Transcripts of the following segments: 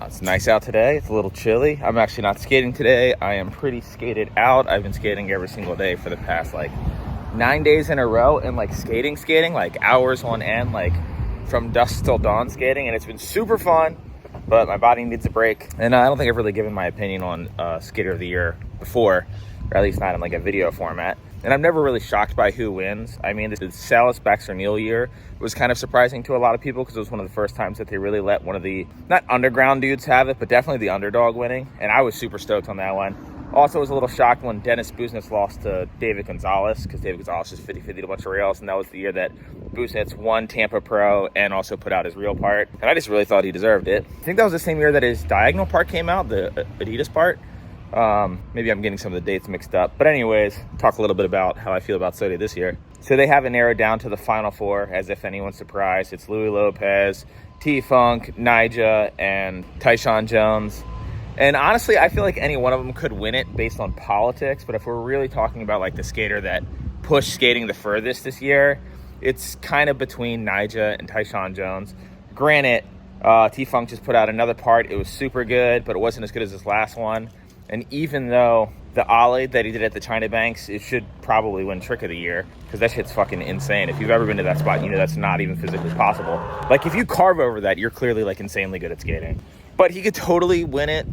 It's nice out today. It's a little chilly. I'm actually not skating today. I am pretty skated out. I've been skating every single day for the past 9 days in a row, and skating like hours on end, like from dusk till dawn skating, and it's been super fun, but my body needs a break. And I don't think I've really given my opinion on Skater of the Year before, or at least not in a video format. And I'm never really shocked by who wins. I mean, the Salas Baxter Neal year was kind of surprising to a lot of people because it was one of the first times that they really let one of the, not underground dudes have it, but definitely the underdog winning. And I was super stoked on that one. Also was a little shocked when Dennis Busenitz lost to David Gonzalez, because David Gonzalez just 50-50 a bunch of rails, and that was the year that Busenitz won Tampa Pro and also put out his real part. And I just really thought he deserved it. I think that was the same year that his diagonal part came out, the Adidas part. Maybe I'm getting some of the dates mixed up. But anyways, talk a little bit about how I feel about S.O.T.Y this year. So they have it narrowed down to the final four, as if anyone's surprised. It's Louis Lopez, T-Funk, Nyjah, and Tyshawn Jones. And honestly, I feel like any one of them could win it based on politics. But if we're really talking about the skater that pushed skating the furthest this year, it's kind of between Nyjah and Tyshawn Jones. Granted, T-Funk just put out another part. It was super good, but it wasn't as good as his last one. And even though the ollie that he did at the China Banks, it should probably win Trick of the Year, because that shit's fucking insane. If you've ever been to that spot, you know that's not even physically possible. If you carve over that, you're clearly insanely good at skating. But he could totally win it,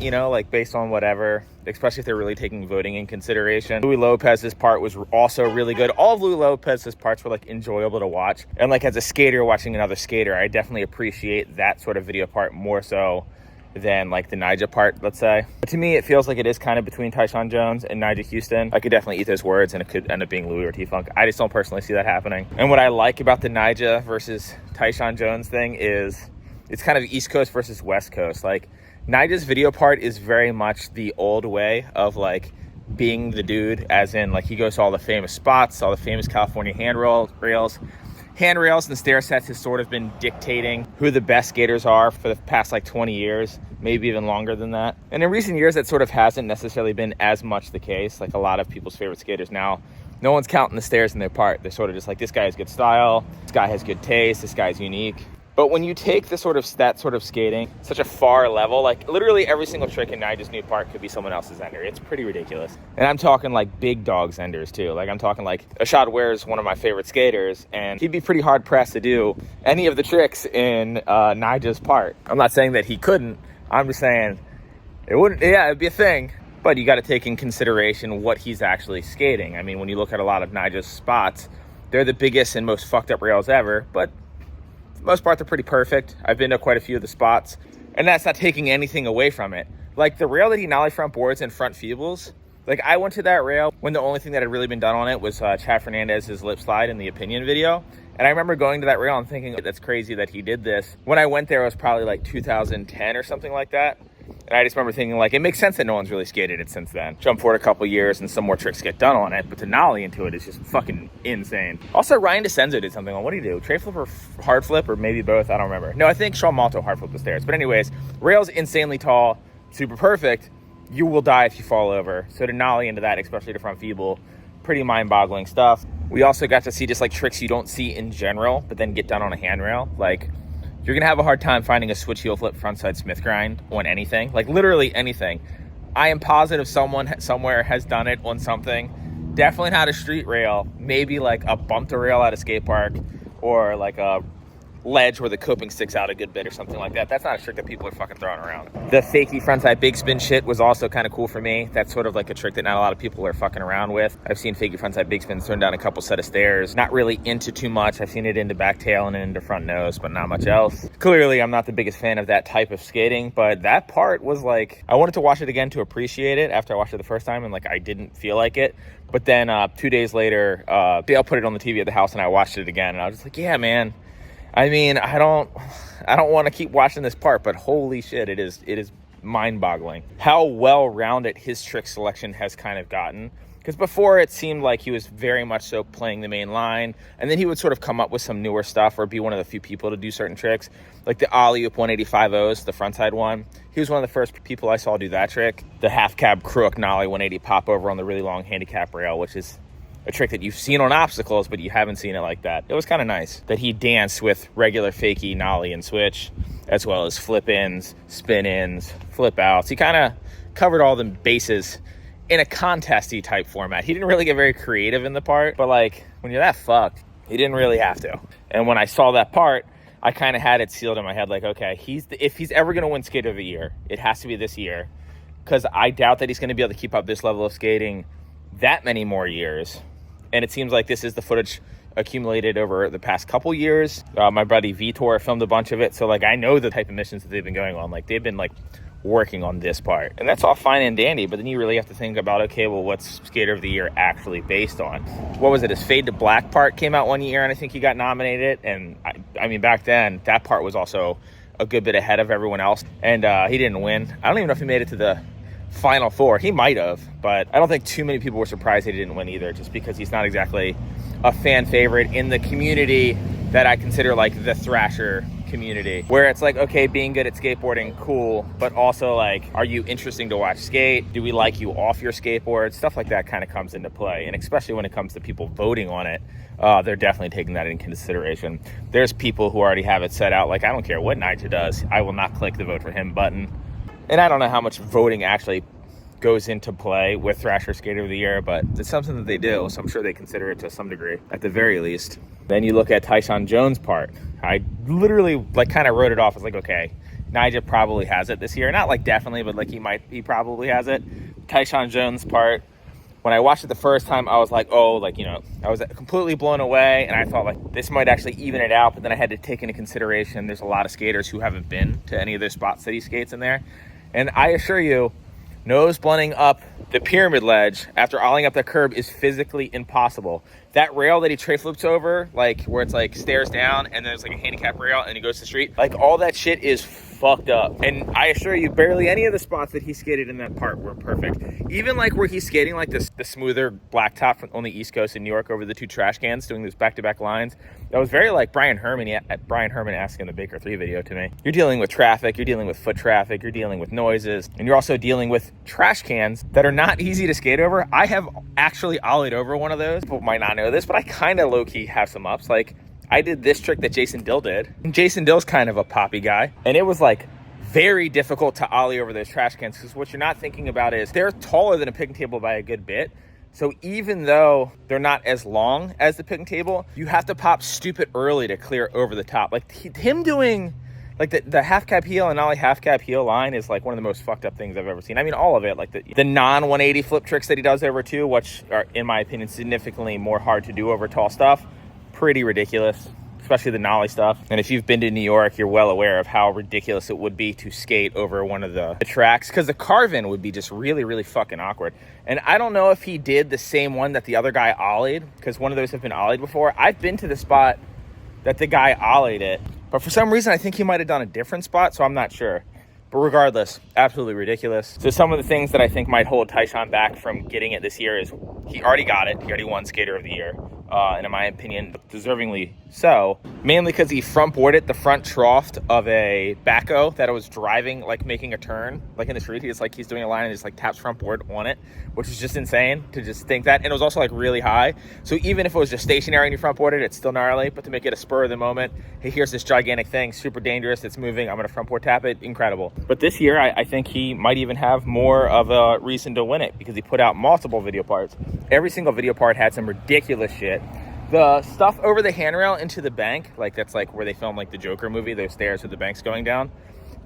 based on whatever, especially if they're really taking voting in consideration. Louis Lopez's part was also really good. All of Louis Lopez's parts were enjoyable to watch. And as a skater watching another skater, I definitely appreciate that sort of video part more so than the Nyjah part, let's say. But to me, it feels like it is kind of between Tyshawn Jones and Nyjah Huston. I could definitely eat those words, and it could end up being Louis or T-Funk. I just don't personally see that happening. And what I like about the Nyjah versus Tyshawn Jones thing is it's kind of East Coast versus West Coast. Nyjah's video part is very much the old way of being the dude, as in he goes to all the famous spots, all the famous California handrails. Handrails and stair sets has sort of been dictating who the best skaters are for the past 20 years, maybe even longer than that. And in recent years, that sort of hasn't necessarily been as much the case. A lot of people's favorite skaters now, no one's counting the stairs in their part. They're sort of just this guy has good style, this guy has good taste, this guy's unique. But when you take that sort of skating, such a far level, literally every single trick in Nyjah's new part could be someone else's ender. It's pretty ridiculous. And I'm talking big dogs enders too. I'm talking S.O.T.Y is one of my favorite skaters, and he'd be pretty hard pressed to do any of the tricks in Nyjah's part. I'm not saying that he couldn't. I'm just saying it wouldn't. Yeah, it'd be a thing. But you got to take in consideration what he's actually skating. I mean, when you look at a lot of Nyjah's spots, they're the biggest and most fucked up rails ever, but for the most part, they're pretty perfect. I've been to quite a few of the spots, and that's not taking anything away from it. The rail that he nollie front boards and front feebles, I went to that rail when the only thing that had really been done on it was Chad Fernandez's lip slide in the opinion video. And I remember going to that rail and thinking, that's crazy that he did this. When I went there, it was probably 2010 or something like that. And I just remember thinking, it makes sense that no one's really skated it since then. Jump forward a couple years and some more tricks get done on it, but to nollie into it is just fucking insane. Also, Ryan DeCenzo did something on, what did he do? Tray flip or hard flip, or maybe both? I don't remember. No, I think Sean Malto hard flipped the stairs. But anyways, rail's insanely tall, super perfect. You will die if you fall over. So to nollie into that, especially the front feeble, pretty mind-boggling stuff. We also got to see just tricks you don't see in general, but then get done on a handrail. You're gonna have a hard time finding a switch heel flip frontside Smith grind on anything, literally anything. I am positive someone somewhere has done it on something. Definitely not a street rail, maybe a bump to rail at a skate park, or a ledge where the coping sticks out a good bit or something like that. That's not a trick that people are fucking throwing around. The fakey frontside big spin shit was also kind of cool for me. That's sort of a trick that not a lot of people are fucking around with. I've seen fakey frontside big spins turn down a couple set of stairs. Not really into too much. I've seen it into back tail and into front nose, but not much else. Clearly, I'm not the biggest fan of that type of skating, but that part was I wanted to watch it again to appreciate it after I watched it the first time, and I didn't feel like it. But then 2 days later, Dale put it on the TV at the house and I watched it again, and I was just yeah, man. I mean, I don't want to keep watching this part, but holy shit, it is mind-boggling how well-rounded his trick selection has kind of gotten. Because before, it seemed like he was very much so playing the main line, and then he would sort of come up with some newer stuff or be one of the few people to do certain tricks, like the ollie-oop 185-O's, the frontside one. He was one of the first people I saw do that trick. The half-cab Crook nollie 180 pop over on the really long handicap rail, which is a trick that you've seen on obstacles, but you haven't seen it like that. It was kind of nice that he danced with regular fakie, nollie, and switch, as well as flip ins, spin ins, flip outs. He kind of covered all the bases in a contesty type format. He didn't really get very creative in the part, but like when you're that fucked, he didn't really have to. And when I saw that part, I kind of had it sealed in my head, like, okay, if he's ever going to win Skater of the Year, it has to be this year, because I doubt that he's going to be able to keep up this level of skating that many more years. And it seems like this is the footage accumulated over the past couple years. My buddy Vitor filmed a bunch of it, so like I know the type of missions that they've been going on. Like they've been like working on this part, and that's all fine and dandy, but then you really have to think about, okay, well, what's Skater of the Year actually based on? What was it? His Fade to Black part came out one year, and I think he got nominated. And I mean, back then that part was also a good bit ahead of everyone else, and he didn't win. I don't even know if he made it to the Final Four. He might have, but I don't think too many people were surprised he didn't win either, just because he's not exactly a fan favorite in the community that I consider like the THrasher community, where it's like, okay, being good at skateboarding, cool, but also like, are you interesting to watch skate? Do we like you off your skateboard? Stuff like that kind of comes into play, and especially when it comes to people voting on it, they're definitely taking that into consideration. There's people who already have it set out, like, I don't care what Nyjah does, I will not click the vote for him button. And I don't know how much voting actually goes into play with THrasher Skater of the Year, but it's something that they do, so I'm sure they consider it to some degree, at the very least. Then you look at Tyshawn Jones' part. I literally like kind of wrote it off as like, okay, Nyjah probably has it this year. Not like definitely, but like he probably has it. Tyshawn Jones' part, when I watched it the first time, I was like, oh, like, you know, I was completely blown away, and I thought like this might actually even it out, but then I had to take into consideration there's a lot of skaters who haven't been to any of their spots that he skates in there. And I assure you, nose blunting up the pyramid ledge after ollieing up the curb is physically impossible. That rail that he tray flips over, like where it's like stairs down and there's like a handicap rail and he goes to the street, like all that shit is fucked up. And I assure you, barely any of the spots that he skated in that part were perfect. Even like where he's skating like this, the smoother blacktop on the East Coast in New York over the two trash cans, doing those back-to-back lines. That was very like Brian Herman asking the Baker 3 video to me. You're dealing with traffic, you're dealing with foot traffic, you're dealing with noises, and you're also dealing with trash cans that are not easy to skate over. I have actually ollied over one of those. People might not know this, but I kind of low-key have some ups. Like, I did this trick that Jason Dill did. And Jason Dill's kind of a poppy guy. And it was like very difficult to ollie over those trash cans, because what you're not thinking about is they're taller than a picnic table by a good bit. So even though they're not as long as the picnic table, you have to pop stupid early to clear over the top. Like him doing like the half cap heel and ollie half cap heel line is like one of the most fucked up things I've ever seen. I mean, all of it, like the non 180 flip tricks that he does over two, which are, in my opinion, significantly more hard to do over tall stuff. Pretty ridiculous, especially the nollie stuff. And if you've been to New York, you're well aware of how ridiculous it would be to skate over one of the tracks, because the carve-in would be just really, really fucking awkward. And I don't know if he did the same one that the other guy ollied, because one of those have been ollied before. I've been to the spot that the guy ollied it, but for some reason, I think he might have done a different spot, so I'm not sure. But regardless, absolutely ridiculous. So some of the things that I think might hold Tyshawn back from getting it this year is he already got it. He already won Skater of the Year. And in my opinion, deservingly so. Mainly because he front boarded the front trough of a backhoe that was driving, like making a turn, like in the street. It's like he's doing a line and just like taps front board on it, which is just insane to just think that. And it was also like really high. So even if it was just stationary and you front boarded, it's still gnarly. But to make it a spur of the moment, hey, here's this gigantic thing, super dangerous, it's moving, I'm gonna front board tap it, incredible. But this year, I think he might even have more of a reason to win it, because he put out multiple video parts. Every single video part had some ridiculous shit. The stuff over the handrail into the bank, like that's like where they filmed like the Joker movie, those stairs with the banks going down.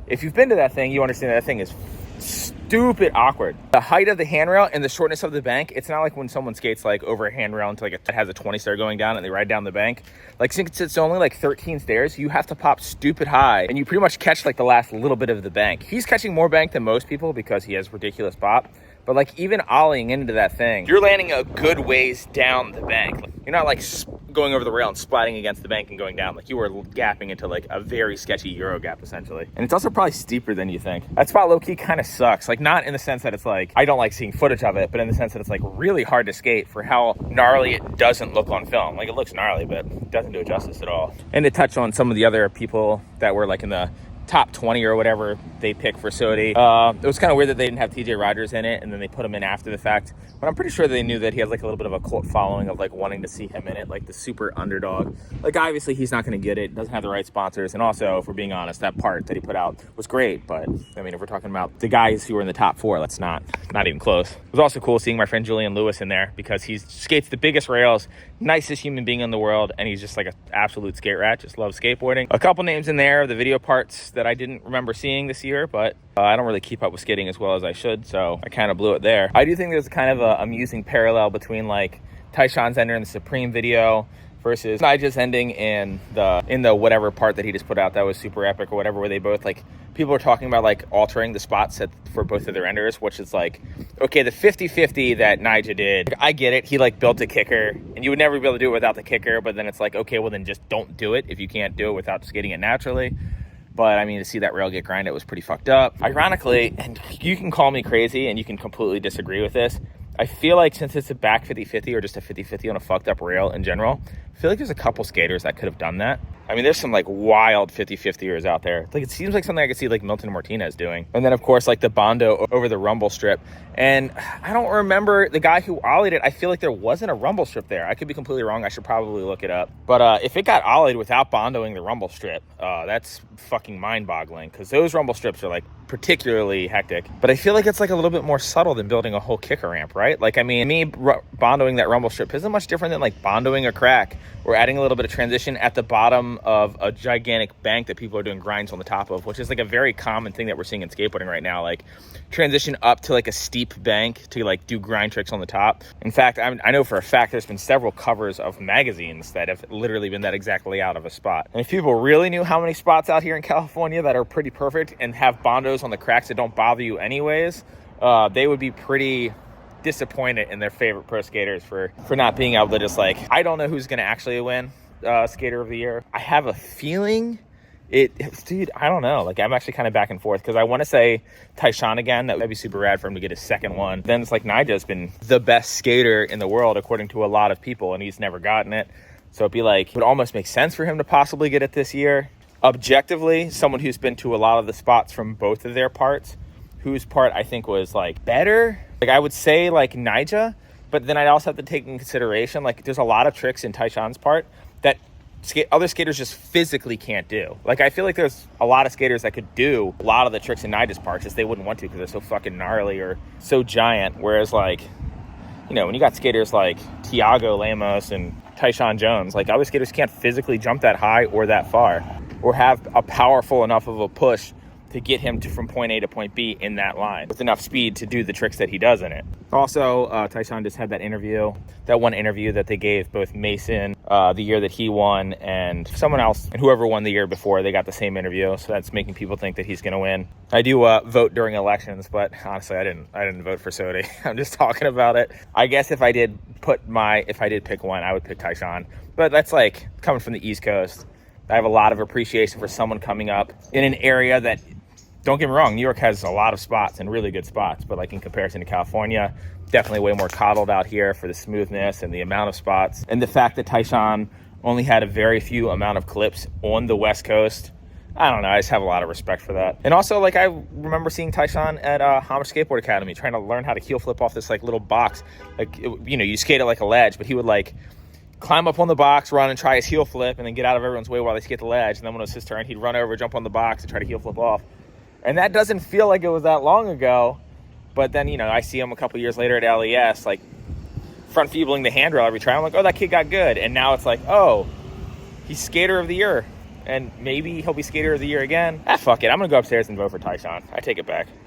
If you've been to that thing, you understand that thing is stupid awkward. The height of the handrail and the shortness of the bank, it's not like when someone skates like over a handrail into like it has a 20 stair going down and they ride down the bank. Like since it's only like 13 stairs, you have to pop stupid high and you pretty much catch like the last little bit of the bank. He's catching more bank than most people because he has ridiculous pop. But like even ollieing into that thing, you're landing a good ways down the bank. You're not like going over the rail and splatting against the bank and going down. Like you were gapping into like a very sketchy Euro gap essentially. And it's also probably steeper than you think. That spot low-key kind of sucks. Like not in the sense that it's like, I don't like seeing footage of it, but in the sense that it's like really hard to skate for how gnarly it doesn't look on film. Like it looks gnarly, but it doesn't do it justice at all. And to touch on some of the other people that were like in the top 20 or whatever they pick for S.O.T.Y. It was kind of weird that they didn't have THrasher in it, and then they put him in after the fact. But I'm pretty sure they knew that he had like a little bit of a cult following of like wanting to see him in it, like the super underdog. Like obviously he's not going to get it, doesn't have the right sponsors, and also, if we're being honest, that part that he put out was great. But I mean, if we're talking about the guys who were in the top 4, that's not even close. It was also cool seeing my friend Julian Lewis in there because he skates the biggest rails, nicest human being in the world, and he's just like an absolute skate rat, just loves skateboarding. A couple names in there, the video parts that I didn't remember seeing this year, but I don't really keep up with skating as well as I should, so I kind of blew it there. I do think there's kind of a amusing parallel between like THrasher's ending in the Supreme video versus Nyjah's ending in the whatever part that he just put out that was super epic or whatever, where they both like, people are talking about like altering the spot set for both of their enders, which is like, okay, the 50-50 that Nyjah did, I get it. He like built a kicker and you would never be able to do it without the kicker, but then it's like, okay, well then just don't do it if you can't do it without skating it naturally. But I mean, to see that rail get grinded was pretty fucked up. Ironically, and you can call me crazy and you can completely disagree with this, I feel like since it's a back 50-50 or just a 50-50 on a fucked up rail in general, I feel like there's a couple skaters that could have done that. I mean, there's some like wild 50-50ers out there. Like it seems like something I could see like Milton Martinez doing. And then of course like the Bondo over the rumble strip. And I don't remember the guy who ollied it. I feel like there wasn't a rumble strip there. I could be completely wrong. I should probably look it up. But if it got ollied without bondoing the rumble strip, that's fucking mind-boggling, because those rumble strips are like particularly hectic. But I feel like it's like a little bit more subtle than building a whole kicker ramp, right? Like, I mean, me bondoing that rumble strip isn't much different than like bondoing a crack or adding a little bit of transition at the bottom of a gigantic bank that people are doing grinds on the top of, which is like a very common thing that we're seeing in skateboarding right now. Like transition up to like a steep bank to like do grind tricks on the top. In fact, I know for a fact there's been several covers of magazines that have literally been that exact layout of a spot. And if people really knew how many spots out here in California that are pretty perfect and have bondos on the cracks that don't bother you anyways, they would be pretty disappointed in their favorite pro skaters for not being able to just like, I don't know who's going to actually win skater of the year. I have a feeling dude, I don't know. Like, I'm actually kind of back and forth because I want to say THrasher again. That'd be super rad for him to get his second one. Then it's like Nyjah's been the best skater in the world according to a lot of people, and he's never gotten it. So it'd be like, it would almost make sense for him to possibly get it this year. Objectively, someone who's been to a lot of the spots from both of their parts, whose part I think was like better, like I would say like Nyjah, but then I'd also have to take in consideration like there's a lot of tricks in THrasher's part that other skaters just physically can't do. Like I feel like there's a lot of skaters that could do a lot of the tricks in Nyjah's parts, just they wouldn't want to because they're so fucking gnarly or so giant. Whereas like, you know, when you got skaters like Tiago Lemos and Tyshawn Jones, like other skaters can't physically jump that high or that far or have a powerful enough of a push to get him to from point A to point B in that line with enough speed to do the tricks that he does in it. Also, Tyshawn just had that one interview that they gave both Mason the year that he won and someone else, and whoever won the year before, they got the same interview. So that's making people think that he's going to win. I do vote during elections, but honestly, I didn't vote for S.O.T.Y. I'm just talking about it. I guess if I did pick one, I would pick Tyshawn. But that's like coming from the East Coast. I have a lot of appreciation for someone coming up in an area that, don't get me wrong, New York has a lot of spots and really good spots, but like in comparison to California, definitely way more coddled out here for the smoothness and the amount of spots. And the fact that Tyshawn only had a very few amount of clips on the West Coast, I don't know, I just have a lot of respect for that. And also, like, I remember seeing Tyshawn at Homage Skateboard Academy trying to learn how to heel flip off this like little box. Like, you know, you skate it like a ledge, but he would like climb up on the box, run and try his heel flip, and then get out of everyone's way while they skate the ledge. And then when it was his turn, he'd run over, jump on the box, and try to heel flip off. And that doesn't feel like it was that long ago. But then, you know, I see him a couple years later at LES, like, front feebling the handrail every try. I'm like, oh, that kid got good. And now it's like, oh, he's skater of the year. And maybe he'll be skater of the year again. Fuck it. I'm going to go upstairs and vote for Tyshawn. I take it back.